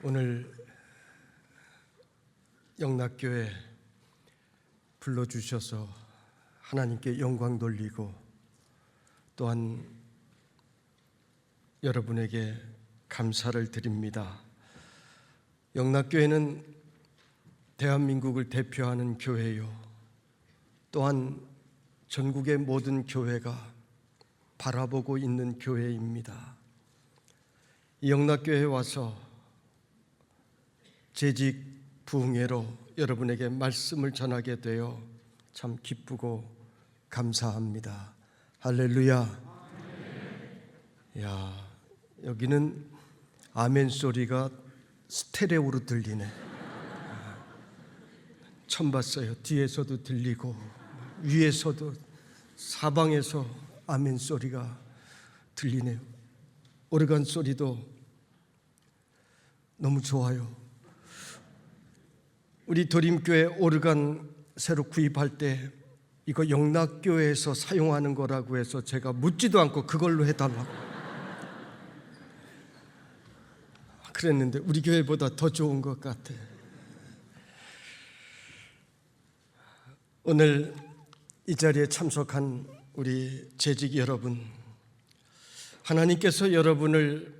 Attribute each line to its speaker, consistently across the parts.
Speaker 1: 오늘 영락교회 불러주셔서 하나님께 영광 돌리고 또한 여러분에게 감사를 드립니다. 영락교회는 대한민국을 대표하는 교회요, 또한 전국의 모든 교회가 바라보고 있는 교회입니다. 이 영락교회에 와서 재직 부흥회로 여러분에게 말씀을 전하게 되어 참 기쁘고 감사합니다. 할렐루야. 야, 여기는 아멘 소리가 스테레오로 들리네. 처음 봤어요. 뒤에서도 들리고 위에서도 사방에서 아멘 소리가 들리네요. 오르간 소리도 너무 좋아요. 우리 도림교회 오르간 새로 구입할 때 이거 영락교회에서 사용하는 거라고 해서 제가 묻지도 않고 그걸로 해달라고 그랬는데 우리 교회보다 더 좋은 것 같아. 오늘 이 자리에 참석한 우리 재직 여러분, 하나님께서 여러분을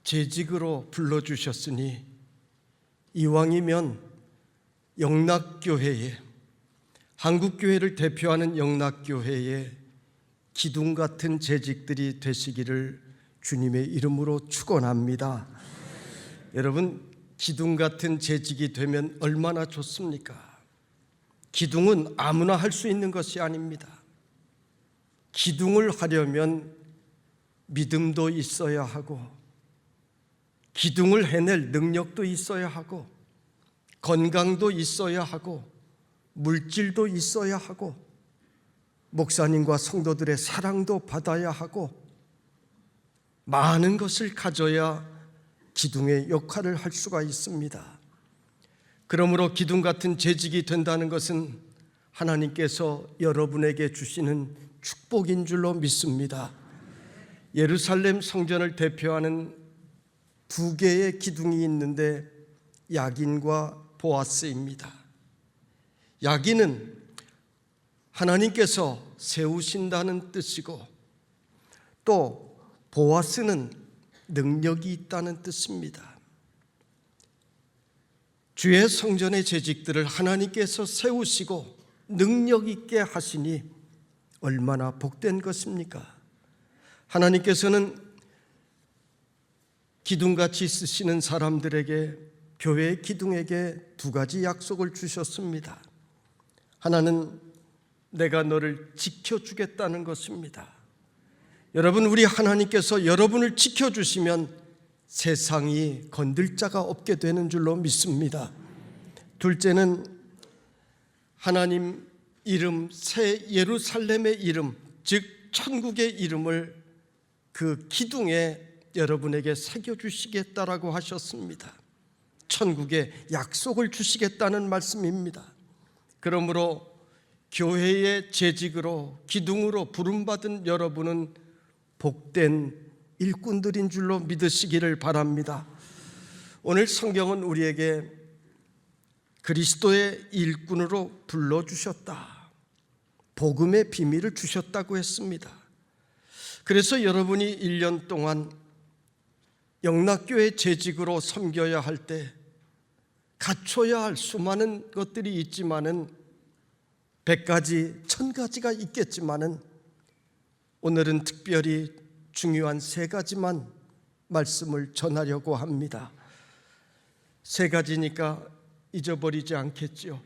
Speaker 1: 재직으로 불러주셨으니 이왕이면 영락교회에, 한국교회를 대표하는 영락교회에 기둥 같은 재직들이 되시기를 주님의 이름으로 축원합니다. 여러분, 기둥 같은 재직이 되면 얼마나 좋습니까? 기둥은 아무나 할 수 있는 것이 아닙니다. 기둥을 하려면 믿음도 있어야 하고, 기둥을 해낼 능력도 있어야 하고, 건강도 있어야 하고, 물질도 있어야 하고, 목사님과 성도들의 사랑도 받아야 하고, 많은 것을 가져야 기둥의 역할을 할 수가 있습니다. 그러므로 기둥 같은 재직이 된다는 것은 하나님께서 여러분에게 주시는 축복인 줄로 믿습니다. 예루살렘 성전을 대표하는 두 개의 기둥이 있는데 야긴과 보아스입니다. 야긴은 하나님께서 세우신다는 뜻이고, 또 보아스는 능력이 있다는 뜻입니다. 주의 성전의 재직들을 하나님께서 세우시고 능력 있게 하시니 얼마나 복된 것입니까? 하나님께서는 기둥같이 쓰시는 사람들에게, 교회의 기둥에게 두 가지 약속을 주셨습니다. 하나는 내가 너를 지켜주겠다는 것입니다. 여러분, 우리 하나님께서 여러분을 지켜주시면 세상이 건들 자가 없게 되는 줄로 믿습니다. 둘째는 하나님 이름, 새 예루살렘의 이름, 즉 천국의 이름을 그 기둥에 여러분에게 새겨주시겠다라고 하셨습니다. 천국의 약속을 주시겠다는 말씀입니다. 그러므로 교회의 재직으로, 기둥으로 부름받은 여러분은 복된 일꾼들인 줄로 믿으시기를 바랍니다. 오늘 성경은 우리에게 그리스도의 일꾼으로 불러주셨다, 복음의 비밀을 주셨다고 했습니다. 그래서 여러분이 1년 동안 영락교회 재직으로 섬겨야 할 때 갖춰야 할 수많은 것들이 있지만은 100가지, 1000가지가 있겠지만은 오늘은 특별히 중요한 3가지만 말씀을 전하려고 합니다. 3가지니까 잊어버리지 않겠지요.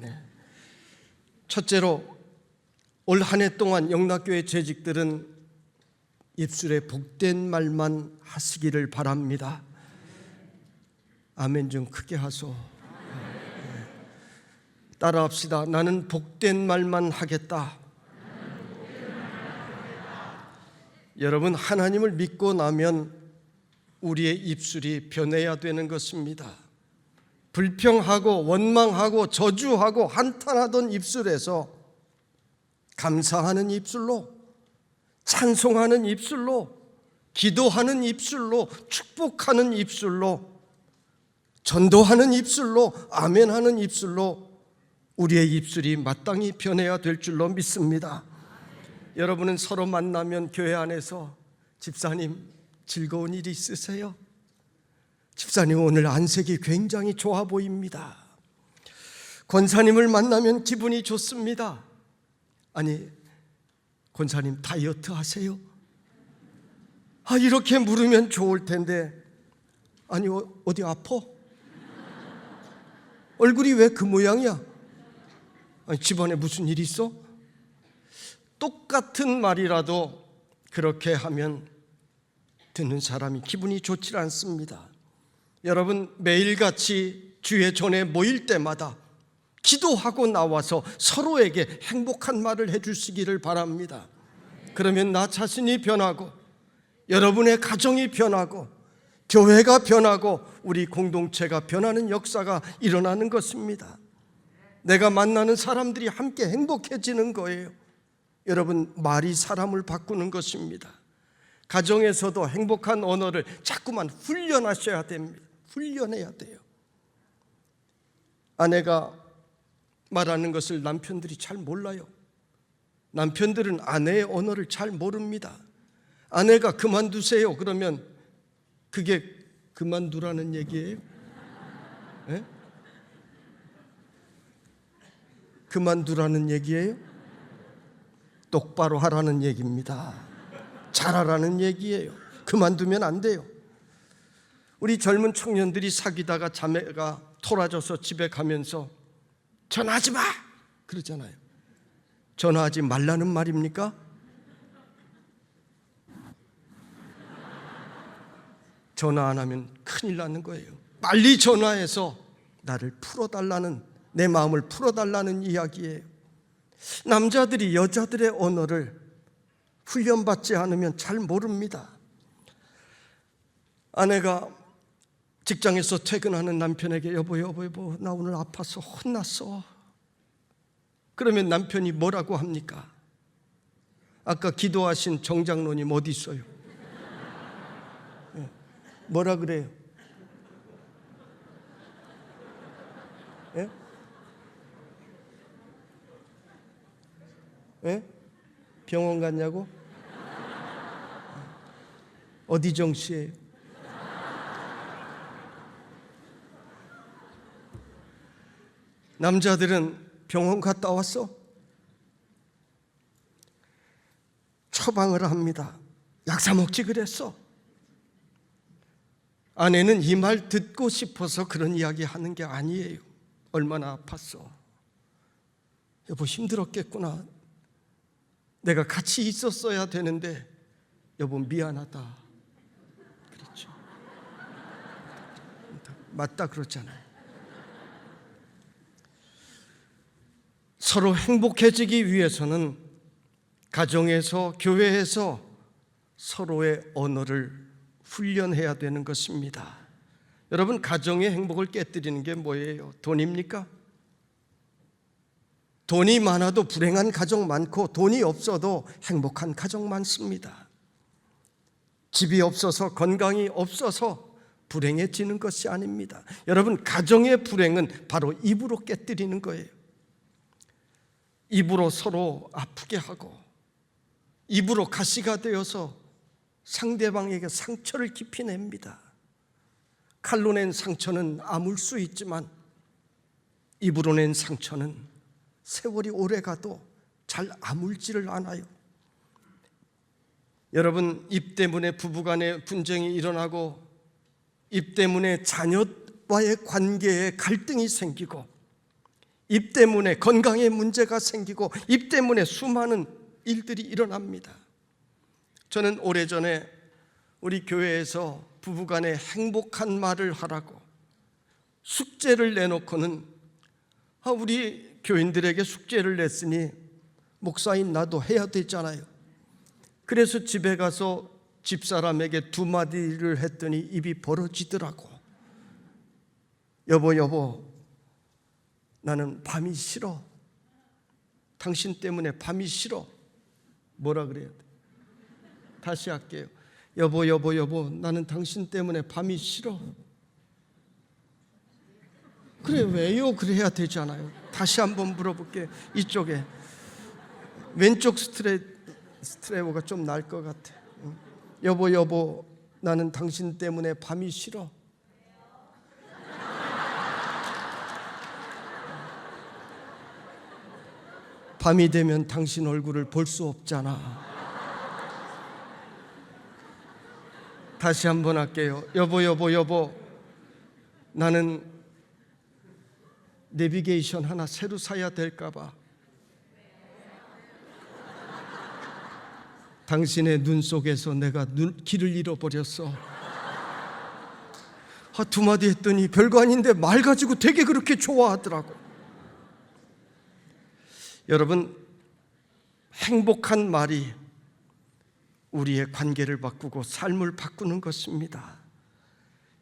Speaker 1: 네. 첫째로, 올 한 해 동안 영락교회 재직들은 입술에 복된 말만 하시기를 바랍니다. 아멘 좀 크게 하소. 따라합시다. 나는 복된 말만 하겠다. 여러분, 하나님을 믿고 나면 우리의 입술이 변해야 되는 것입니다. 불평하고 원망하고 저주하고 한탄하던 입술에서 감사하는 입술로, 찬송하는 입술로, 기도하는 입술로, 축복하는 입술로 전도하는 입술로, 아멘하는 입술로 우리의 입술이 마땅히 변해야 될 줄로 믿습니다. 여러분은 서로 만나면 교회 안에서 집사님 즐거운 일 있으세요? 집사님 오늘 안색이 굉장히 좋아 보입니다. 권사님을 만나면 기분이 좋습니다. 아니, 권사님 다이어트 하세요? 이렇게 물으면 좋을 텐데, 아니 어디 아파? 얼굴이 왜 그 모양이야? 아니, 집안에 무슨 일 있어? 똑같은 말이라도 그렇게 하면 듣는 사람이 기분이 좋지 않습니다. 여러분, 매일같이 주의 전에 모일 때마다 기도하고 나와서 서로에게 행복한 말을 해주시기를 바랍니다. 그러면 나 자신이 변하고, 여러분의 가정이 변하고, 교회가 변하고, 우리 공동체가 변하는 역사가 일어나는 것입니다. 내가 만나는 사람들이 함께 행복해지는 거예요. 여러분, 말이 사람을 바꾸는 것입니다. 가정에서도 행복한 언어를 자꾸만 훈련하셔야 됩니다. 훈련해야 돼요. 아내가 말하는 것을 남편들이 잘 몰라요. 남편들은 아내의 언어를 잘 모릅니다. 아내가 그만두세요 그러면 그게 그만두라는 얘기예요? 네? 그만두라는 얘기예요? 똑바로 하라는 얘기입니다. 잘하라는 얘기예요. 그만두면 안 돼요. 우리 젊은 청년들이 사귀다가 자매가 토라져서 집에 가면서 전화하지 마! 그러잖아요. 전화하지 말라는 말입니까? 전화 안 하면 큰일 나는 거예요. 빨리 전화해서 나를 풀어달라는, 내 마음을 풀어달라는 이야기예요. 남자들이 여자들의 언어를 훈련받지 않으면 잘 모릅니다. 아내가 직장에서 퇴근하는 남편에게 여보 나 오늘 아파서 혼났어. 그러면 남편이 뭐라고 합니까? 아까 기도하신 정장로님 어디 있어요? 뭐라 그래요? 예? 예? 병원 갔냐고? 어디 정시예요? 남자들은 병원 갔다 왔어? 처방을 합니다. 약 사 먹지 그랬어? 아내는 이 말 듣고 싶어서 그런 이야기 하는 게 아니에요. 얼마나 아팠어. 여보 힘들었겠구나. 내가 같이 있었어야 되는데 여보 미안하다. 그렇죠. 맞다 그렇잖아요. 서로 행복해지기 위해서는 가정에서, 교회에서 서로의 언어를 훈련해야 되는 것입니다. 여러분, 가정의 행복을 깨뜨리는 게 뭐예요? 돈입니까? 돈이 많아도 불행한 가정 많고, 돈이 없어도 행복한 가정 많습니다. 집이 없어서, 건강이 없어서 불행해지는 것이 아닙니다. 여러분, 가정의 불행은 바로 입으로 깨뜨리는 거예요. 입으로 서로 아프게 하고, 입으로 가시가 되어서 상대방에게 상처를 깊이 냅니다. 칼로 낸 상처는 아물 수 있지만 입으로 낸 상처는 세월이 오래가도 잘 아물지를 않아요. 여러분, 입 때문에 부부간에 분쟁이 일어나고, 입 때문에 자녀와의 관계에 갈등이 생기고, 입 때문에 건강에 문제가 생기고, 입 때문에 수많은 일들이 일어납니다. 저는 오래전에 우리 교회에서 부부간에 행복한 말을 하라고 숙제를 내놓고는, 우리 교인들에게 숙제를 냈으니 목사인 나도 해야 되잖아요. 그래서 집에 가서 집사람에게 두 마디를 했더니 입이 벌어지더라고. 여보 나는 밤이 싫어. 당신 때문에 밤이 싫어. 뭐라 그래야 돼? 다시 할게요. 여보 나는 당신 때문에 밤이 싫어. 그래 왜요? 그래야 되잖아요. 다시 한번 물어볼게요. 이쪽에 왼쪽 스트레오가 좀 나을 것 같아. 여보 나는 당신 때문에 밤이 싫어. 밤이 되면 당신 얼굴을 볼 수 없잖아. 다시 한번 할게요. 여보 나는 내비게이션 하나 새로 사야 될까 봐. 당신의 눈 속에서 내가 길을 잃어버렸어. 두 마디 했더니 별거 아닌데 말 가지고 되게 그렇게 좋아하더라고. 여러분, 행복한 말이 우리의 관계를 바꾸고 삶을 바꾸는 것입니다.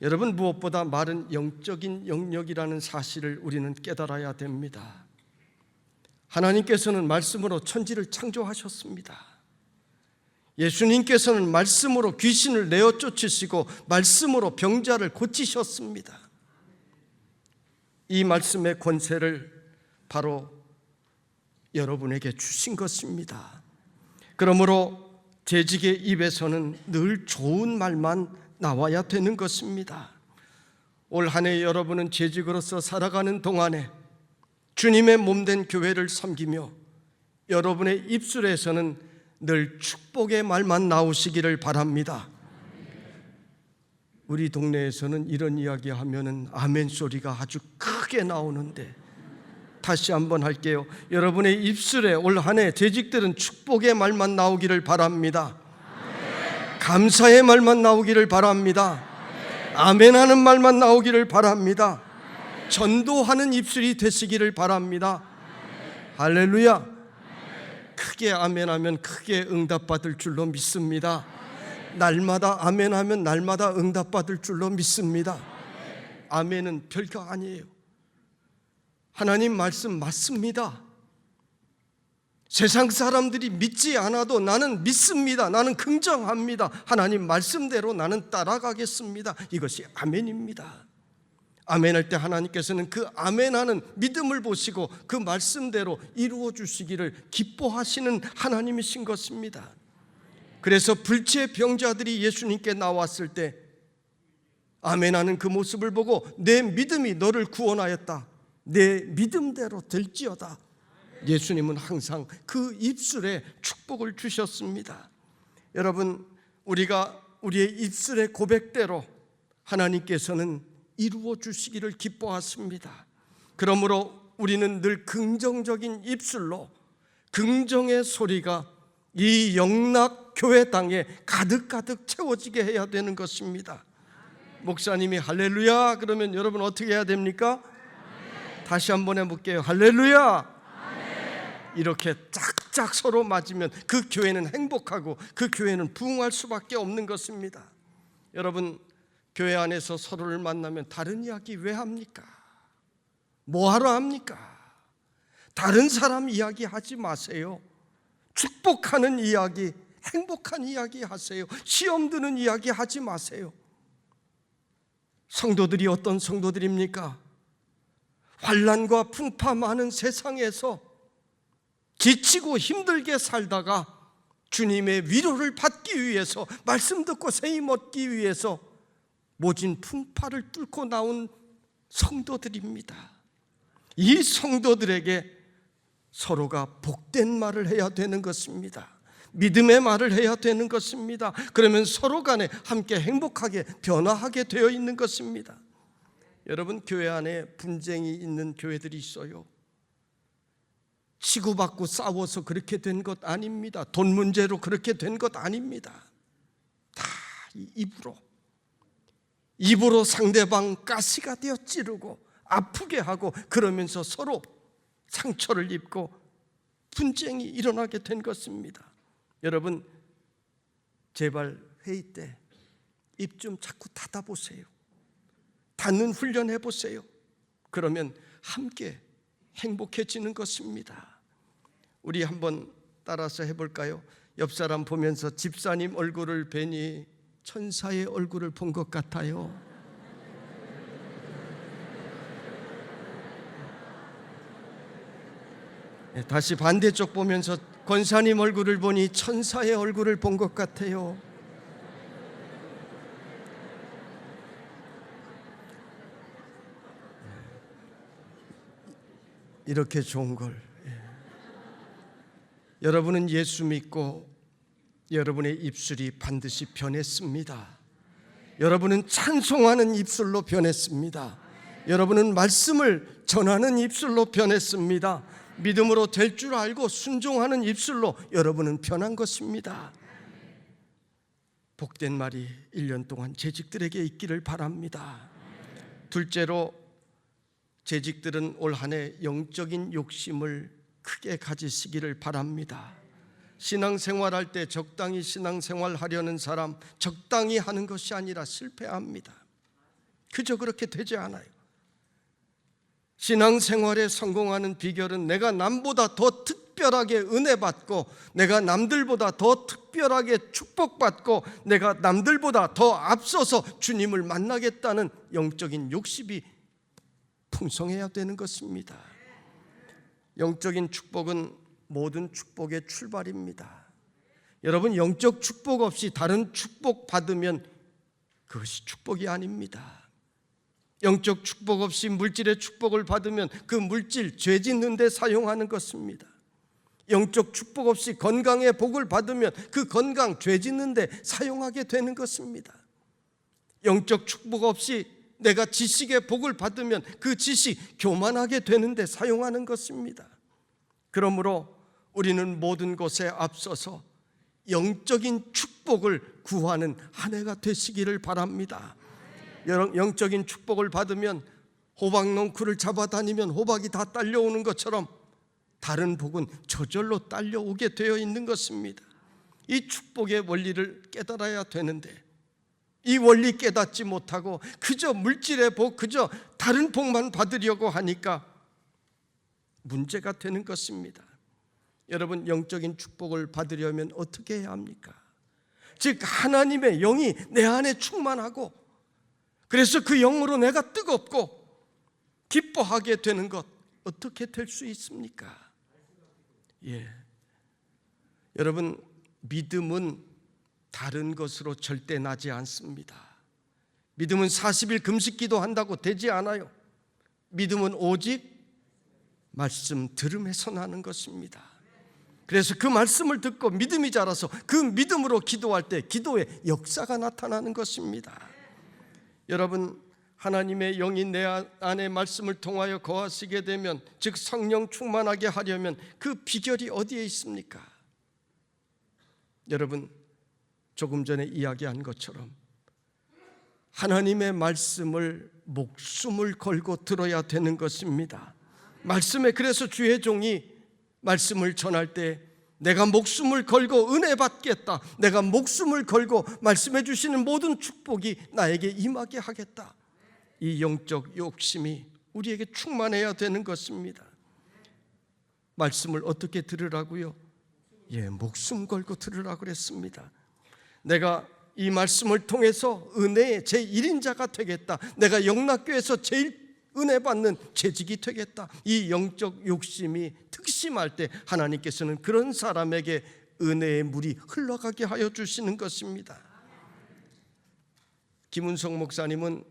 Speaker 1: 여러분, 무엇보다 말은 영적인 영역이라는 사실을 우리는 깨달아야 됩니다. 하나님께서는 말씀으로 천지를 창조하셨습니다. 예수님께서는 말씀으로 귀신을 내어 쫓으시고 말씀으로 병자를 고치셨습니다. 이 말씀의 권세를 바로 여러분에게 주신 것입니다. 그러므로 재직의 입에서는 늘 좋은 말만 나와야 되는 것입니다. 올 한 해 여러분은 재직으로서 살아가는 동안에 주님의 몸된 교회를 섬기며 여러분의 입술에서는 늘 축복의 말만 나오시기를 바랍니다. 우리 동네에서는 이런 이야기 하면은 아멘 소리가 아주 크게 나오는데, 다시 한번 할게요. 여러분의 입술에 올 한 해 재직들은 축복의 말만 나오기를 바랍니다. 감사의 말만 나오기를 바랍니다. 아멘하는 말만 나오기를 바랍니다. 전도하는 입술이 되시기를 바랍니다. 할렐루야. 크게 아멘하면 크게 응답받을 줄로 믿습니다. 날마다 아멘하면 날마다 응답받을 줄로 믿습니다. 아멘은 별거 아니에요. 하나님 말씀 맞습니다. 세상 사람들이 믿지 않아도 나는 믿습니다. 나는 긍정합니다. 하나님 말씀대로 나는 따라가겠습니다. 이것이 아멘입니다. 아멘할 때 하나님께서는 그 아멘하는 믿음을 보시고 그 말씀대로 이루어 주시기를 기뻐하시는 하나님이신 것입니다. 그래서 불치의 병자들이 예수님께 나왔을 때 아멘하는 그 모습을 보고 내 믿음이 너를 구원하였다, 내 믿음대로 될지어다, 예수님은 항상 그 입술에 축복을 주셨습니다. 여러분, 우리가 우리의 입술의 고백대로 하나님께서는 이루어 주시기를 기뻐하십니다. 그러므로 우리는 늘 긍정적인 입술로 긍정의 소리가 이 영락교회 땅에 가득가득 채워지게 해야 되는 것입니다. 목사님이 할렐루야 그러면 여러분 어떻게 해야 됩니까? 다시 한번 해볼게요. 할렐루야. 이렇게 짝짝 서로 맞으면 그 교회는 행복하고 그 교회는 부흥할 수밖에 없는 것입니다. 여러분, 교회 안에서 서로를 만나면 다른 이야기 왜 합니까? 뭐하러 합니까? 다른 사람 이야기 하지 마세요. 축복하는 이야기, 행복한 이야기 하세요. 시험 드는 이야기 하지 마세요. 성도들이 어떤 성도들입니까? 환난과 풍파 많은 세상에서 지치고 힘들게 살다가 주님의 위로를 받기 위해서, 말씀 듣고 세임 얻기 위해서 모진 풍파를 뚫고 나온 성도들입니다. 이 성도들에게 서로가 복된 말을 해야 되는 것입니다. 믿음의 말을 해야 되는 것입니다. 그러면 서로 간에 함께 행복하게 변화하게 되어 있는 것입니다. 여러분, 교회 안에 분쟁이 있는 교회들이 있어요. 치고받고 싸워서 그렇게 된 것 아닙니다. 돈 문제로 그렇게 된 것 아닙니다. 다 입으로 상대방 가시가 되어 찌르고 아프게 하고 그러면서 서로 상처를 입고 분쟁이 일어나게 된 것입니다. 여러분, 제발 회의 때 입 좀 자꾸 닫아보세요. 닫는 훈련 해보세요. 그러면 함께 행복해지는 것입니다. 우리 한번 따라서 해볼까요? 옆 사람 보면서 집사님 얼굴을 뵈니 천사의 얼굴을 본 것 같아요. 다시 반대쪽 보면서 권사님 얼굴을 보니 천사의 얼굴을 본 것 같아요. 이렇게 좋은 걸. 여러분은 예수 믿고 여러분의 입술이 반드시 변했습니다. 여러분은 찬송하는 입술로 변했습니다. 여러분은 말씀을 전하는 입술로 변했습니다. 믿음으로 될 줄 알고 순종하는 입술로 여러분은 변한 것입니다. 복된 말이 1년 동안 재직들에게 있기를 바랍니다. 둘째로, 재직들은 올 한 해 영적인 욕심을 크게 가지시기를 바랍니다. 신앙생활할 때 적당히 신앙생활하려는 사람, 적당히 하는 것이 아니라 실패합니다. 그저 그렇게 되지 않아요. 신앙생활에 성공하는 비결은 내가 남보다 더 특별하게 은혜 받고, 내가 남들보다 더 특별하게 축복받고, 내가 남들보다 더 앞서서 주님을 만나겠다는 영적인 욕심이 풍성해야 되는 것입니다. 영적인 축복은 모든 축복의 출발입니다. 여러분, 영적 축복 없이 다른 축복 받으면 그것이 축복이 아닙니다. 영적 축복 없이 물질의 축복을 받으면 그 물질 죄 짓는 데 사용하는 것입니다. 영적 축복 없이 건강의 복을 받으면 그 건강 죄 짓는 데 사용하게 되는 것입니다. 영적 축복 없이 내가 지식의 복을 받으면 그 지식 교만하게 되는 데 사용하는 것입니다. 그러므로 우리는 모든 것에 앞서서 영적인 축복을 구하는 한 해가 되시기를 바랍니다. 영적인 축복을 받으면 호박 넝쿨을 잡아다니면 호박이 다 딸려오는 것처럼 다른 복은 저절로 딸려오게 되어 있는 것입니다. 이 축복의 원리를 깨달아야 되는데, 이 원리 깨닫지 못하고 그저 물질의 복, 그저 다른 복만 받으려고 하니까 문제가 되는 것입니다. 여러분, 영적인 축복을 받으려면 어떻게 해야 합니까? 즉, 하나님의 영이 내 안에 충만하고, 그래서 그 영으로 내가 뜨겁고 기뻐하게 되는 것, 어떻게 될 수 있습니까? 여러분, 믿음은 다른 것으로 절대 나지 않습니다. 믿음은 40일 금식기도 한다고 되지 않아요. 믿음은 오직 말씀 들음에서 나는 것입니다. 그래서 그 말씀을 듣고 믿음이 자라서 그 믿음으로 기도할 때 기도의 역사가 나타나는 것입니다. 여러분, 하나님의 영이 내 안에 말씀을 통하여 거하시게 되면, 즉 성령 충만하게 하려면 그 비결이 어디에 있습니까? 여러분, 조금 전에 이야기한 것처럼 하나님의 말씀을 목숨을 걸고 들어야 되는 것입니다. 말씀에, 그래서 주의 종이 말씀을 전할 때 내가 목숨을 걸고 은혜 받겠다, 내가 목숨을 걸고 말씀해 주시는 모든 축복이 나에게 임하게 하겠다, 이 영적 욕심이 우리에게 충만해야 되는 것입니다. 말씀을 어떻게 들으라고요? 목숨 걸고 들으라고 그랬습니다. 내가 이 말씀을 통해서 은혜의 제1인자가 되겠다, 내가 영락교에서 제일 은혜 받는 재직이 되겠다, 이 영적 욕심이 특심할 때 하나님께서는 그런 사람에게 은혜의 물이 흘러가게 하여 주시는 것입니다. 김은성 목사님은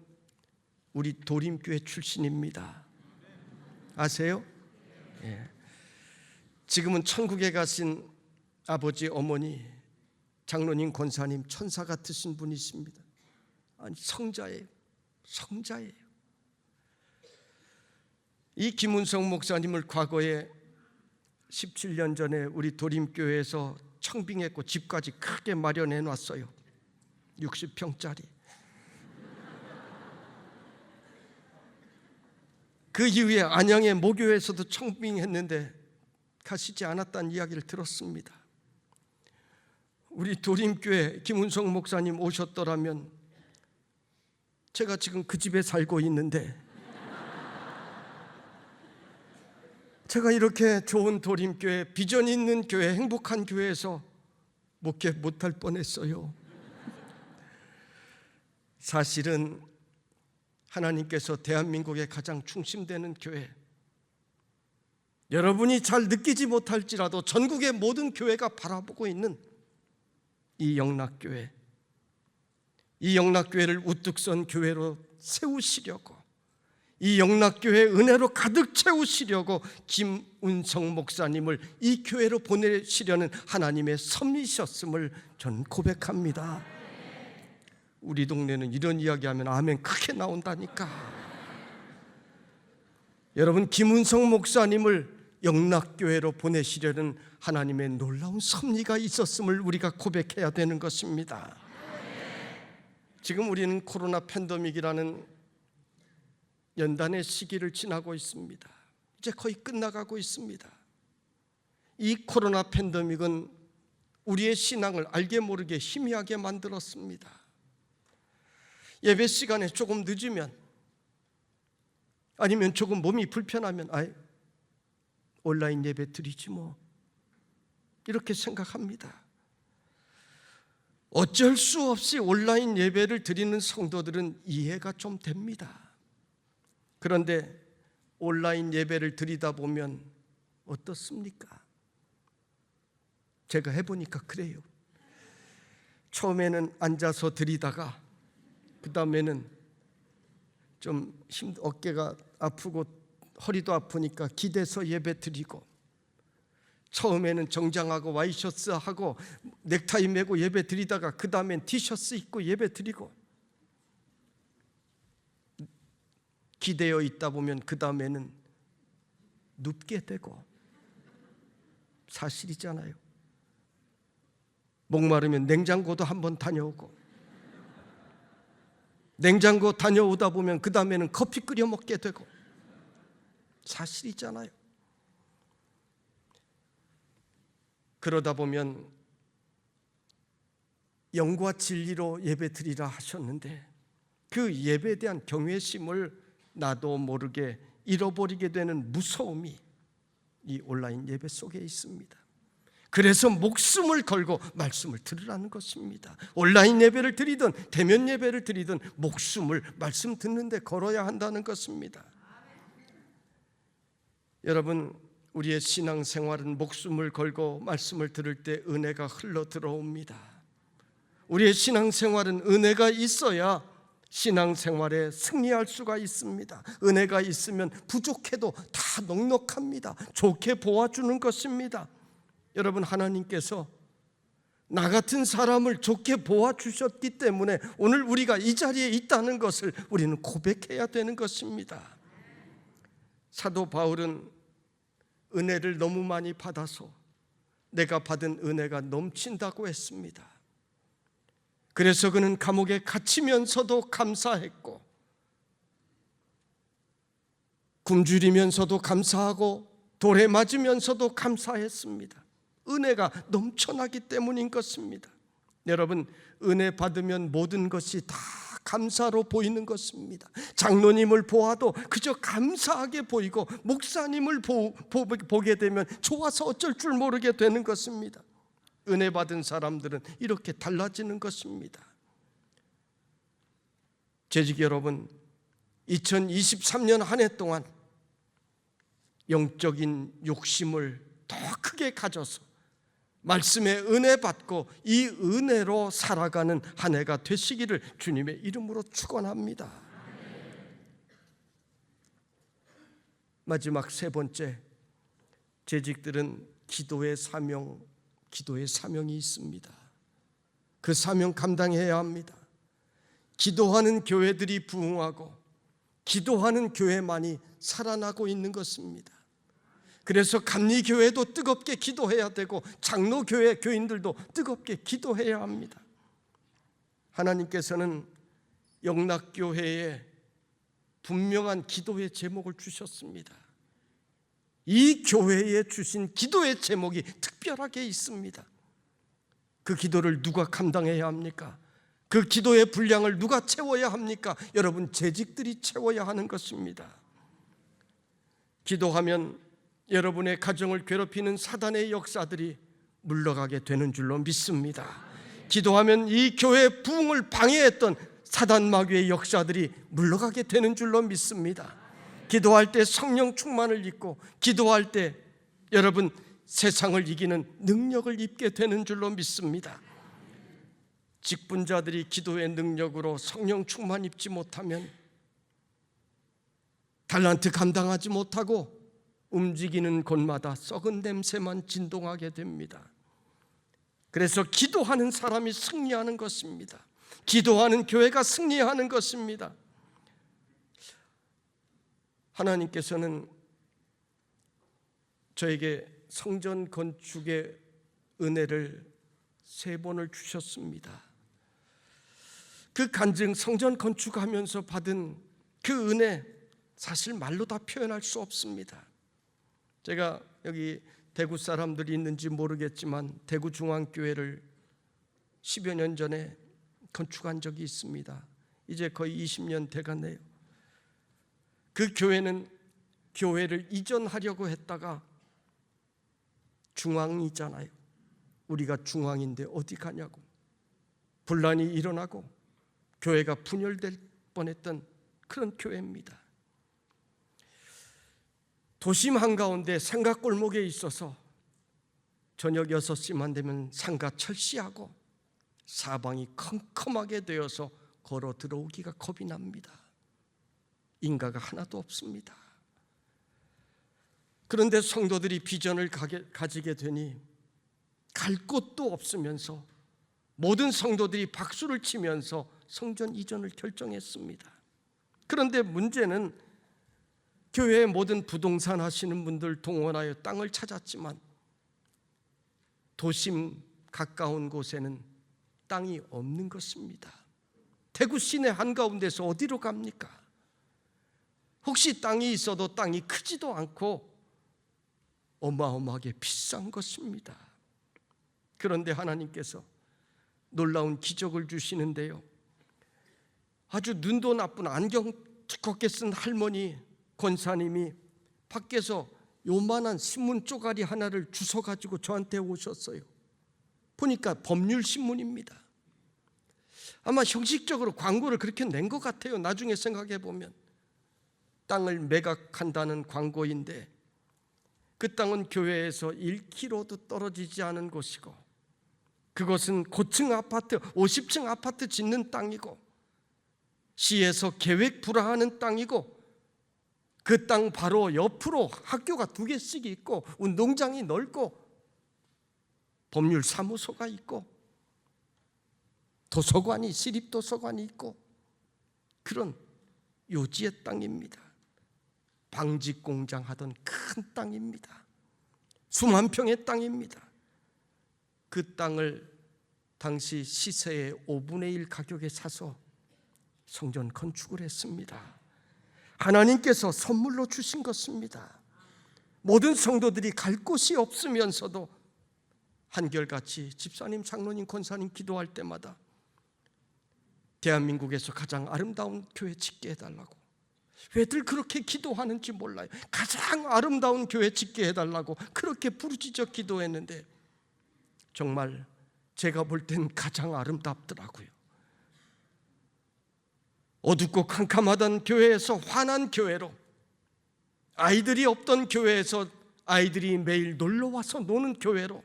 Speaker 1: 우리 도림교회 출신입니다. 아세요? 지금은 천국에 가신 아버지, 어머니, 장로님, 권사님, 천사 같으신 분이십니다. 아니, 성자예요. 이 김은성 목사님을 과거에 17년 전에 우리 도림교회에서 청빙했고 집까지 크게 마련해 놨어요. 60평짜리. 그 이후에 안양의 모교에서도 청빙했는데 가시지 않았다는 이야기를 들었습니다. 우리 도림교회 김은성 목사님 오셨더라면 제가 지금 그 집에 살고 있는데, 제가 이렇게 좋은 도림교회, 비전 있는 교회, 행복한 교회에서 목회 못할 뻔했어요. 사실은 하나님께서 대한민국의 가장 중심되는 교회, 여러분이 잘 느끼지 못할지라도 전국의 모든 교회가 바라보고 있는 이 영락교회, 이 영락교회를 우뚝 선 교회로 세우시려고, 이 영락교회 은혜로 가득 채우시려고 김운성 목사님을 이 교회로 보내시려는 하나님의 섭리셨음을 저는 고백합니다. 우리 동네는 이런 이야기하면 아멘 크게 나온다니까. 여러분, 김운성 목사님을 영락교회로 보내시려는 하나님의 놀라운 섭리가 있었음을 우리가 고백해야 되는 것입니다. 지금 우리는 코로나 팬데믹이라는 연단의 시기를 지나고 있습니다. 이제 거의 끝나가고 있습니다. 이 코로나 팬데믹은 우리의 신앙을 알게 모르게 희미하게 만들었습니다. 예배 시간에 조금 늦으면, 아니면 조금 몸이 불편하면 온라인 예배 드리지 뭐, 이렇게 생각합니다. 어쩔 수 없이 온라인 예배를 드리는 성도들은 이해가 좀 됩니다. 그런데 온라인 예배를 드리다 보면 어떻습니까? 제가 해보니까 그래요. 처음에는 앉아서 드리다가 그 다음에는 좀 어깨가 아프고 허리도 아프니까 기대서 예배 드리고, 처음에는 정장하고 와이셔츠 하고 넥타이 메고 예배 드리다가 그 다음엔 티셔츠 입고 예배 드리고, 기대어 있다 보면 그 다음에는 눕게 되고, 사실이잖아요. 목마르면 냉장고도 한번 다녀오고, 냉장고 다녀오다 보면 그 다음에는 커피 끓여 먹게 되고, 사실이잖아요. 그러다 보면 영과 진리로 예배 드리라 하셨는데 그 예배에 대한 경외심을 나도 모르게 잃어버리게 되는 무서움이 이 온라인 예배 속에 있습니다. 그래서 목숨을 걸고 말씀을 들으라는 것입니다. 온라인 예배를 드리든 대면 예배를 드리든 목숨을 말씀 듣는 데 걸어야 한다는 것입니다. 여러분, 우리의 신앙생활은 목숨을 걸고 말씀을 들을 때 은혜가 흘러 들어옵니다. 우리의 신앙생활은 은혜가 있어야 신앙생활에 승리할 수가 있습니다. 은혜가 있으면 부족해도 다 넉넉합니다. 좋게 보아주는 것입니다. 여러분, 하나님께서 나 같은 사람을 좋게 보아주셨기 때문에 오늘 우리가 이 자리에 있다는 것을 우리는 고백해야 되는 것입니다. 사도 바울은 은혜를 너무 많이 받아서 내가 받은 은혜가 넘친다고 했습니다. 그래서 그는 감옥에 갇히면서도 감사했고, 굶주리면서도 감사하고, 돌에 맞으면서도 감사했습니다. 은혜가 넘쳐나기 때문인 것입니다. 여러분, 은혜 받으면 모든 것이 다 감사로 보이는 것입니다. 장로님을 보아도 그저 감사하게 보이고, 목사님을 보게 되면 좋아서 어쩔 줄 모르게 되는 것입니다. 은혜 받은 사람들은 이렇게 달라지는 것입니다. 재직 여러분, 2023년 한 해 동안 영적인 욕심을 더 크게 가져서 말씀의 은혜 받고 이 은혜로 살아가는 한 해가 되시기를 주님의 이름으로 축원합니다. 마지막 세 번째, 재직들은 기도의 사명이 있습니다. 그 사명 감당해야 합니다. 기도하는 교회들이 부흥하고 기도하는 교회만이 살아나고 있는 것입니다. 그래서 감리교회도 뜨겁게 기도해야 되고 장로교회 교인들도 뜨겁게 기도해야 합니다. 하나님께서는 영락교회에 분명한 기도의 제목을 주셨습니다. 이 교회에 주신 기도의 제목이 특별하게 있습니다. 그 기도를 누가 감당해야 합니까? 그 기도의 분량을 누가 채워야 합니까? 여러분, 재직들이 채워야 하는 것입니다. 기도하면 여러분의 가정을 괴롭히는 사단의 역사들이 물러가게 되는 줄로 믿습니다. 기도하면 이 교회의 부흥을 방해했던 사단 마귀의 역사들이 물러가게 되는 줄로 믿습니다. 기도할 때 성령 충만을 입고 기도할 때 여러분 세상을 이기는 능력을 입게 되는 줄로 믿습니다. 직분자들이 기도의 능력으로 성령 충만 입지 못하면 달란트 감당하지 못하고 움직이는 곳마다 썩은 냄새만 진동하게 됩니다. 그래서 기도하는 사람이 승리하는 것입니다. 기도하는 교회가 승리하는 것입니다. 하나님께서는 저에게 성전 건축의 은혜를 3번을 주셨습니다. 그 간증, 성전 건축하면서 받은 그 은혜, 사실 말로 다 표현할 수 없습니다. 제가 여기 대구 사람들이 있는지 모르겠지만 대구 중앙교회를 10여 년 전에 건축한 적이 있습니다. 이제 거의 20년 돼가네요. 그 교회는 교회를 이전하려고 했다가 중앙이잖아요. 우리가 중앙인데 어디 가냐고 분란이 일어나고 교회가 분열될 뻔했던 그런 교회입니다. 도심 한가운데 상가골목에 있어서 저녁 6시만 되면 상가 철시하고 사방이 컴컴하게 되어서 걸어 들어오기가 겁이 납니다. 인가가 하나도 없습니다. 그런데 성도들이 비전을 가지게 되니 갈 곳도 없으면서 모든 성도들이 박수를 치면서 성전 이전을 결정했습니다. 그런데 문제는 교회의 모든 부동산 하시는 분들 동원하여 땅을 찾았지만 도심 가까운 곳에는 땅이 없는 것입니다. 대구 시내 한가운데서 어디로 갑니까? 혹시 땅이 있어도 땅이 크지도 않고 어마어마하게 비싼 것입니다. 그런데 하나님께서 놀라운 기적을 주시는데요, 아주 눈도 나쁜 안경 두껍게 쓴 할머니 권사님이 밖에서 요만한 신문 쪼가리 하나를 주워가지고 저한테 오셨어요. 보니까 법률신문입니다. 아마 형식적으로 광고를 그렇게 낸 것 같아요. 나중에 생각해 보면 땅을 매각한다는 광고인데 그 땅은 교회에서 1km도 떨어지지 않은 곳이고 그것은 고층 아파트, 50층 아파트 짓는 땅이고 시에서 계획 불허하는 땅이고 그 땅 바로 옆으로 학교가 2개씩 있고 운동장이 넓고 법률사무소가 있고 도서관이, 시립도서관이 있고 그런 요지의 땅입니다. 방직공장 하던 큰 땅입니다. 수만 평의 땅입니다. 그 땅을 당시 시세의 5분의 1 가격에 사서 성전 건축을 했습니다. 하나님께서 선물로 주신 것입니다. 모든 성도들이 갈 곳이 없으면서도 한결같이 집사님, 장로님, 권사님 기도할 때마다 대한민국에서 가장 아름다운 교회 짓게 해달라고, 왜들 그렇게 기도하는지 몰라요. 가장 아름다운 교회 짓게 해달라고 그렇게 부르짖어 기도했는데 정말 제가 볼 땐 가장 아름답더라고요. 어둡고 캄캄하던 교회에서 환한 교회로, 아이들이 없던 교회에서 아이들이 매일 놀러와서 노는 교회로,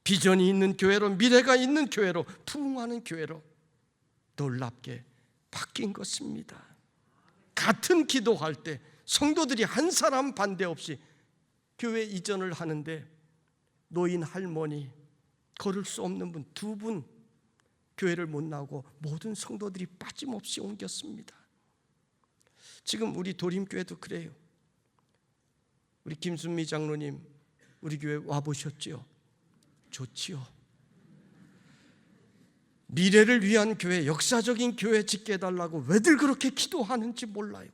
Speaker 1: 비전이 있는 교회로, 미래가 있는 교회로, 부흥하는 교회로 놀랍게 바뀐 것입니다. 같은 기도할 때 성도들이 한 사람 반대 없이 교회 이전을 하는데 노인 할머니, 걸을 수 없는 분 2분 교회를 못 나오고 모든 성도들이 빠짐없이 옮겼습니다. 지금 우리 도림교회도 그래요. 우리 김순미 장로님 우리 교회 와보셨지요? 좋지요. 미래를 위한 교회, 역사적인 교회 짓게 해달라고 왜들 그렇게 기도하는지 몰라요.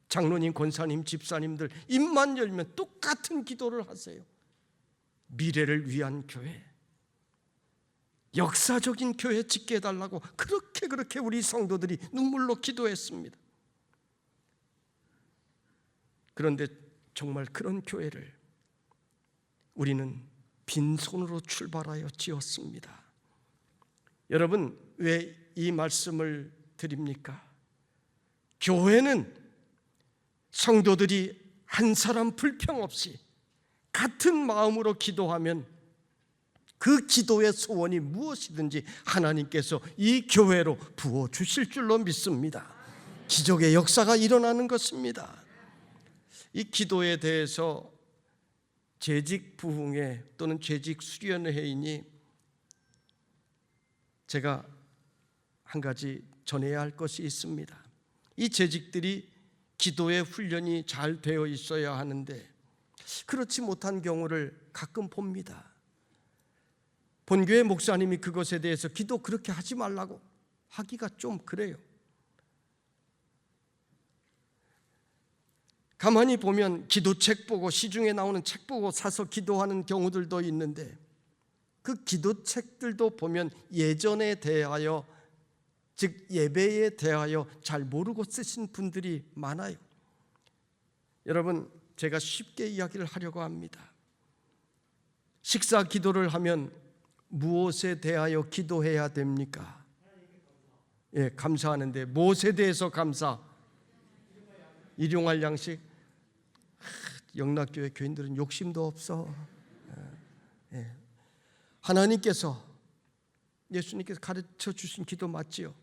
Speaker 1: 장로님, 권사님, 집사님들 입만 열면 똑같은 기도를 하세요. 미래를 위한 교회, 역사적인 교회 짓게 해달라고 그렇게 우리 성도들이 눈물로 기도했습니다. 그런데 정말 그런 교회를 우리는 빈손으로 출발하여 지었습니다. 여러분, 왜 이 말씀을 드립니까? 교회는 성도들이 한 사람 불평 없이 같은 마음으로 기도하면 그 기도의 소원이 무엇이든지 하나님께서 이 교회로 부어주실 줄로 믿습니다. 기적의 역사가 일어나는 것입니다. 이 기도에 대해서 재직부흥회 또는 재직수련회이니 제가 한 가지 전해야 할 것이 있습니다. 이 재직들이 기도의 훈련이 잘 되어 있어야 하는데 그렇지 못한 경우를 가끔 봅니다. 본교회 목사님이 그것에 대해서 기도 그렇게 하지 말라고 하기가 좀 그래요. 가만히 보면 기도책 보고 시중에 나오는 책 보고 사서 기도하는 경우들도 있는데 그 기도책들도 보면 예전에 대하여 즉 예배에 대하여 잘 모르고 쓰신 분들이 많아요. 여러분, 제가 쉽게 이야기를 하려고 합니다. 식사 기도를 하면 무엇에 대하여 기도해야 됩니까? 예, 감사하는데 무엇에 대해서 감사? 일용할 양식. 영락교회 교인들은 욕심도 없어. 예. 하나님께서 예수님께서 가르쳐 주신 기도 맞지요?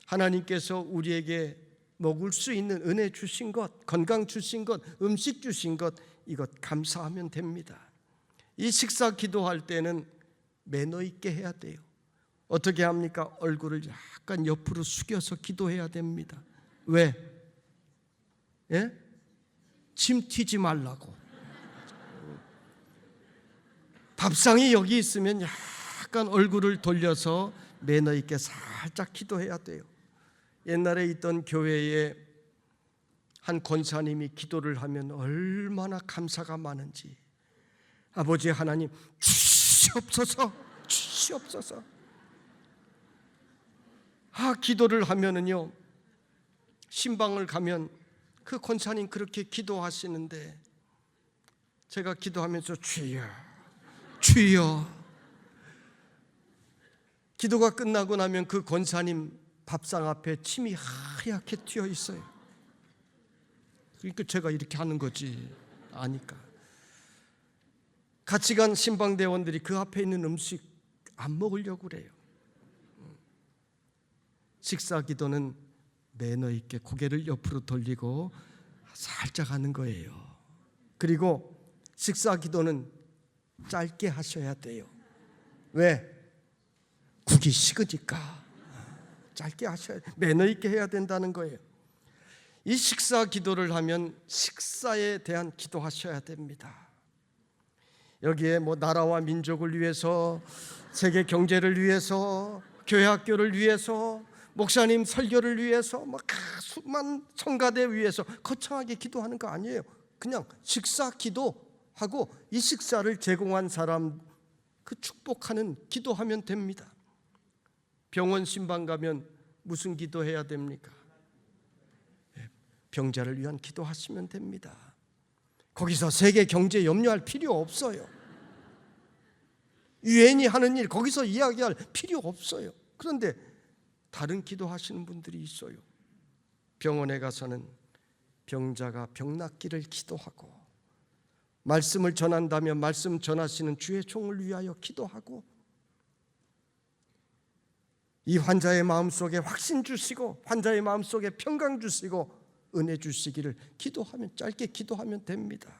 Speaker 1: 하나님께서 우리에게 먹을 수 있는 은혜 주신 것, 건강 주신 것, 음식 주신 것, 이것 감사하면 됩니다. 이 식사 기도할 때는 매너 있게 해야 돼요. 어떻게 합니까? 얼굴을 약간 옆으로 숙여서 기도해야 됩니다. 왜? 예? 침 튀지 말라고. 밥상이 여기 있으면 약간 얼굴을 돌려서 매너 있게 살짝 기도해야 돼요. 옛날에 있던 교회에 한 권사님이 기도를 하면 얼마나 감사가 많은지. 아버지 하나님 주시옵소서, 주시옵소서. 기도를 하면은요, 신방을 가면 그 권사님 그렇게 기도하시는데 제가 기도하면서 주여, 주여. 기도가 끝나고 나면 그 권사님 밥상 앞에 침이 하얗게 튀어 있어요. 그러니까 제가 이렇게 하는 거지 아니까. 같이 간 신방대원들이 그 앞에 있는 음식 안 먹으려고 그래요. 식사 기도는 매너 있게 고개를 옆으로 돌리고 살짝 하는 거예요. 그리고 식사 기도는 짧게 하셔야 돼요. 왜? 국이 식으니까 짧게 하셔야 돼요. 매너 있게 해야 된다는 거예요. 이 식사 기도를 하면 식사에 대한 기도하셔야 됩니다. 여기에 나라와 민족을 위해서, 세계 경제를 위해서, 교회 학교를 위해서, 목사님 설교를 위해서, 수많은 성가대 위해서 거창하게 기도하는 거 아니에요. 그냥 식사 기도하고 이 식사를 제공한 사람 그 축복하는 기도하면 됩니다. 병원 신방 가면 무슨 기도해야 됩니까? 병자를 위한 기도하시면 됩니다. 거기서 세계 경제 염려할 필요 없어요. 유엔이 하는 일 거기서 이야기할 필요 없어요. 그런데 다른 기도하시는 분들이 있어요. 병원에 가서는 병자가 병 낫기를 기도하고, 말씀을 전한다면 말씀 전하시는 주의 종을 위하여 기도하고, 이 환자의 마음속에 확신 주시고 환자의 마음속에 평강 주시고 은혜 주시기를 기도하면, 짧게 기도하면 됩니다.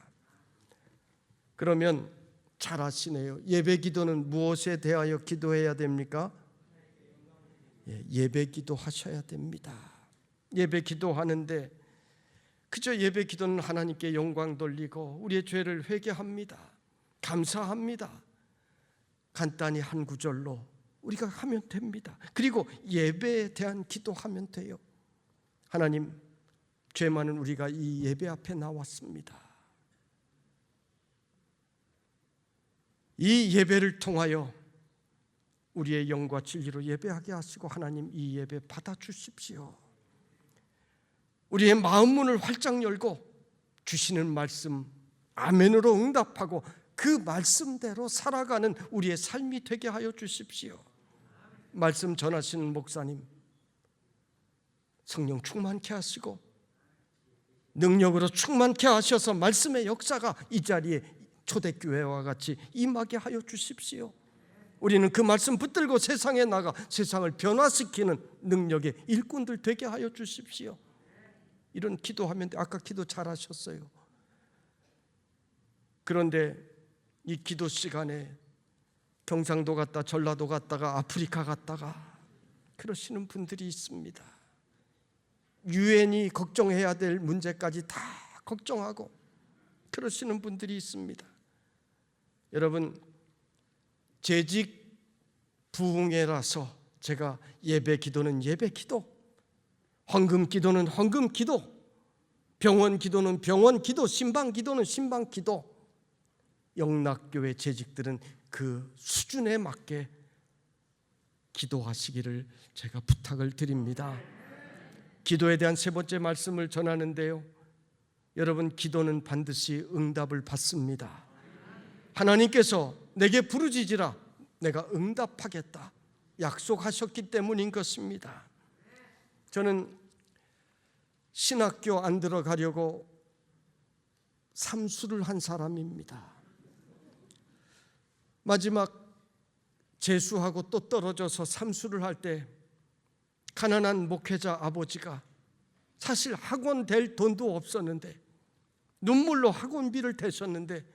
Speaker 1: 그러면 잘 아시네요. 예배 기도는 무엇에 대하여 기도해야 됩니까? 예배 기도 하셔야 됩니다. 예배 기도하는데 그저 예배 기도는 하나님께 영광 돌리고 우리의 죄를 회개합니다. 감사합니다. 간단히 한 구절로 우리가 하면 됩니다. 그리고 예배에 대한 기도하면 돼요. 하나님, 죄 많은 우리가 이 예배 앞에 나왔습니다. 이 예배를 통하여 우리의 영과 진리로 예배하게 하시고 하나님 이 예배 받아주십시오. 우리의 마음 문을 활짝 열고 주시는 말씀 아멘으로 응답하고 그 말씀대로 살아가는 우리의 삶이 되게 하여 주십시오. 말씀 전하시는 목사님, 성령 충만케 하시고 능력으로 충만케 하셔서 말씀의 역사가 이 자리에 초대교회와 같이 임하게 하여 주십시오. 우리는 그 말씀 붙들고 세상에 나가 세상을 변화시키는 능력의 일꾼들 되게 하여 주십시오. 이런 기도하면 아까 기도 잘하셨어요. 그런데 이 기도 시간에 경상도 갔다 전라도 갔다가 아프리카 갔다가 그러시는 분들이 있습니다. 유엔이 걱정해야 될 문제까지 다 걱정하고 그러시는 분들이 있습니다. 여러분, 재직 부흥회라서 제가 예배 기도는 예배 기도, 헌금 기도는 헌금 기도, 병원 기도는 병원 기도, 신방 기도는 신방 기도, 영락교회 재직들은 그 수준에 맞게 기도하시기를 제가 부탁을 드립니다. 기도에 대한 세 번째 말씀을 전하는데요, 여러분, 기도는 반드시 응답을 받습니다. 하나님께서 내게 부르짖으라 내가 응답하겠다 약속하셨기 때문인 것입니다. 저는 신학교 안 들어가려고 삼수를 한 사람입니다. 마지막 재수하고 또 떨어져서 삼수를 할 때 가난한 목회자 아버지가 사실 학원 될 돈도 없었는데 눈물로 학원비를 대셨는데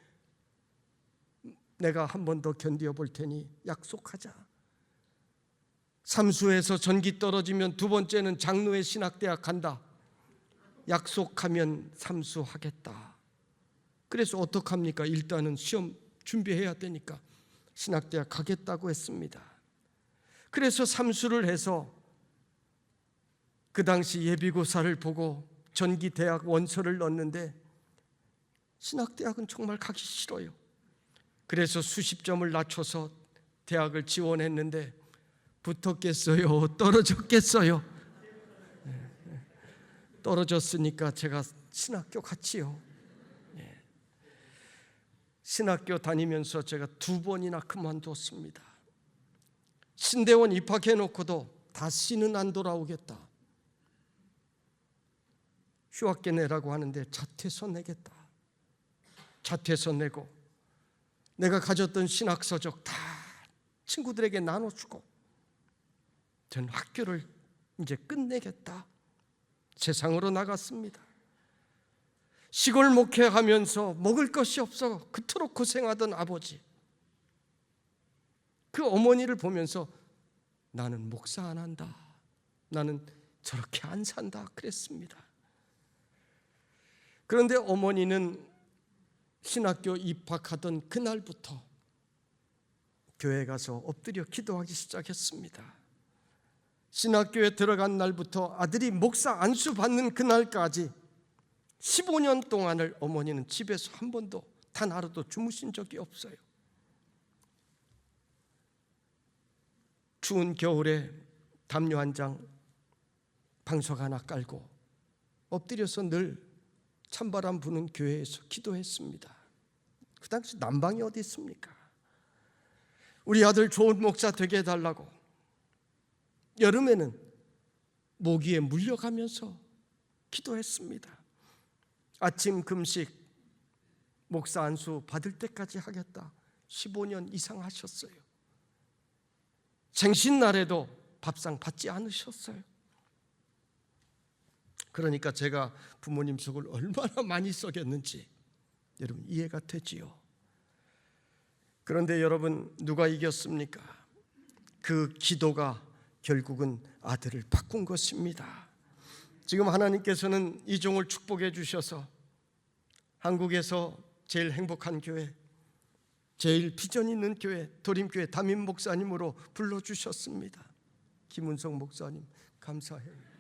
Speaker 1: 내가 한 번 더 견디어 볼 테니 약속하자. 삼수에서 전기 떨어지면 두 번째는 장로회 신학대학 간다. 약속하면 삼수하겠다. 그래서 어떡합니까? 일단은 시험 준비해야 되니까 신학대학 가겠다고 했습니다. 그래서 삼수를 해서 그 당시 예비고사를 보고 전기대학 원서를 넣었는데 신학대학은 정말 가기 싫어요. 그래서 수십 점을 낮춰서 대학을 지원했는데 붙었겠어요? 떨어졌겠어요? 떨어졌으니까 제가 신학교 갔지요. 신학교 다니면서 제가 2번이나 그만뒀습니다. 신대원 입학해놓고도 다시는 안 돌아오겠다. 휴학계 내라고 하는데 자퇴서 내겠다. 자퇴서 내고 내가 가졌던 신학서적 다 친구들에게 나눠주고 전 학교를 이제 끝내겠다. 세상으로 나갔습니다. 시골 목회하면서 먹을 것이 없어 그토록 고생하던 아버지, 그 어머니를 보면서 나는 목사 안 한다, 나는 저렇게 안 산다 그랬습니다. 그런데 어머니는 신학교 입학하던 그날부터 교회 가서 엎드려 기도하기 시작했습니다. 신학교에 들어간 날부터 아들이 목사 안수 받는 그날까지 15년 동안을 어머니는 집에서 한 번도 단 하루도 주무신 적이 없어요. 추운 겨울에 담요 한 장, 방석 하나 깔고 엎드려서 늘 찬바람 부는 교회에서 기도했습니다. 그 당시 난방이 어디 있습니까? 우리 아들 좋은 목사 되게 해달라고 여름에는 모기에 물려가면서 기도했습니다. 아침 금식 목사 안수 받을 때까지 하겠다. 15년 이상 하셨어요. 생신날에도 밥상 받지 않으셨어요. 그러니까 제가 부모님 속을 얼마나 많이 썩였는지 여러분 이해가 되지요. 그런데 여러분, 누가 이겼습니까? 그 기도가 결국은 아들을 바꾼 것입니다. 지금 하나님께서는 이 종을 축복해 주셔서 한국에서 제일 행복한 교회, 제일 비전 있는 교회, 도림교회 담임 목사님으로 불러주셨습니다. 김은성 목사님 감사해요.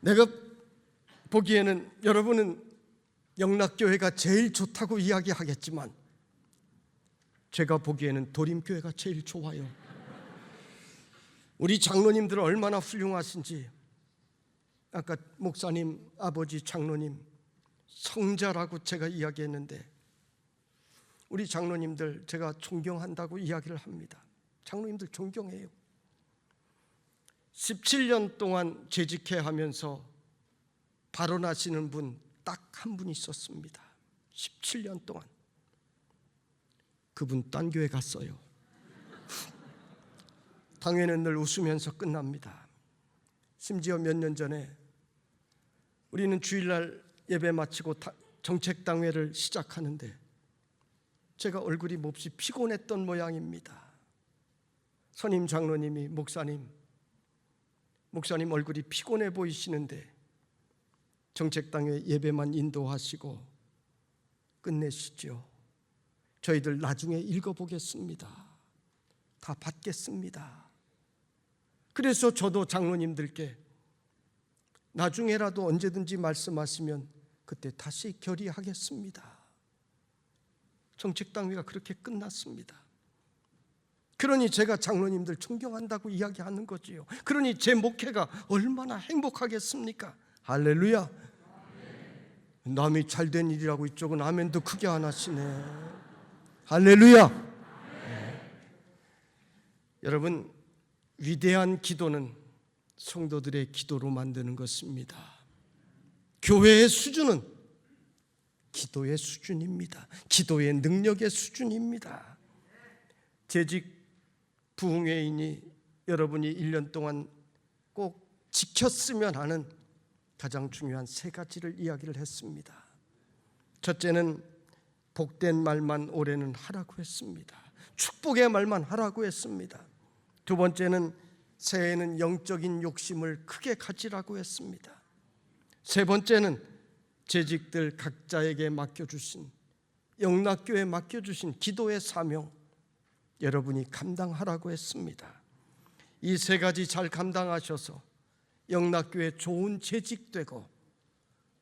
Speaker 1: 내가 보기에는 여러분은 영락교회가 제일 좋다고 이야기하겠지만 제가 보기에는 도림교회가 제일 좋아요. 우리 장로님들 얼마나 훌륭하신지, 아까 목사님, 아버지, 장로님 성자라고 제가 이야기했는데 우리 장로님들 제가 존경한다고 이야기를 합니다. 장로님들 존경해요. 17년 동안 재직해 하면서 발언하시는 분 딱 한 분 있었습니다. 17년 동안. 그분 딴 교회 갔어요. 당회는 늘 웃으면서 끝납니다. 심지어 몇 년 전에 우리는 주일날 예배 마치고 정책당회를 시작하는데 제가 얼굴이 몹시 피곤했던 모양입니다. 선임 장로님이 목사님 얼굴이 피곤해 보이시는데 정책당회 예배만 인도하시고 끝내시죠. 저희들 나중에 읽어보겠습니다. 다 받겠습니다. 그래서 저도 장로님들께 나중에라도 언제든지 말씀하시면 그때 다시 결의하겠습니다. 정책당회가 그렇게 끝났습니다. 그러니 제가 장로님들 존경한다고 이야기하는 거지요. 그러니 제 목회가 얼마나 행복하겠습니까? 할렐루야. 남이 잘된 일이라고 이쪽은 아멘도 크게 안 하시네. 할렐루야. 여러분, 위대한 기도는 성도들의 기도로 만드는 것입니다. 교회의 수준은 기도의 수준입니다. 기도의 능력의 수준입니다. 재직 부흥회인이 여러분이 1년 동안 꼭 지켰으면 하는 가장 중요한 3가지를 이야기를 했습니다. 첫째는 복된 말만 올해는 하라고 했습니다. 축복의 말만 하라고 했습니다. 두 번째는 새해에는 영적인 욕심을 크게 가지라고 했습니다. 세 번째는 재직들 각자에게 맡겨주신, 영락교에 맡겨주신 기도의 사명 여러분이 감당하라고 했습니다. 이 3가지 잘 감당하셔서 영락교회 좋은 재직되고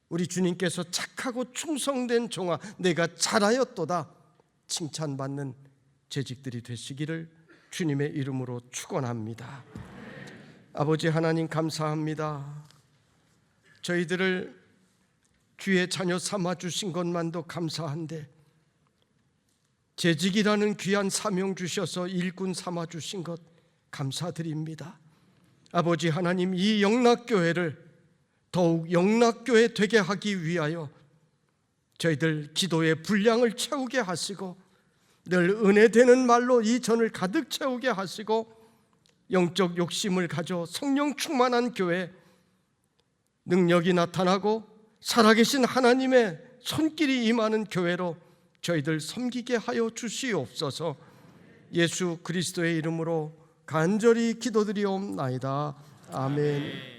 Speaker 1: 우리 주님께서 착하고 충성된 종아 내가 잘하였도다 칭찬받는 재직들이 되시기를 주님의 이름으로 축원합니다. 아버지 하나님 감사합니다. 저희들을 주의 자녀 삼아주신 것만도 감사한데 재직이라는 귀한 사명 주셔서 일꾼 삼아주신 것 감사드립니다. 아버지 하나님, 이 영락교회를 더욱 영락교회 되게 하기 위하여 저희들 기도의 분량을 채우게 하시고 늘 은혜되는 말로 이 전을 가득 채우게 하시고 영적 욕심을 가져 성령 충만한 교회, 능력이 나타나고 살아계신 하나님의 손길이 임하는 교회로 저희들 섬기게 하여 주시옵소서. 예수 그리스도의 이름으로 간절히 기도드리옵나이다. 아멘.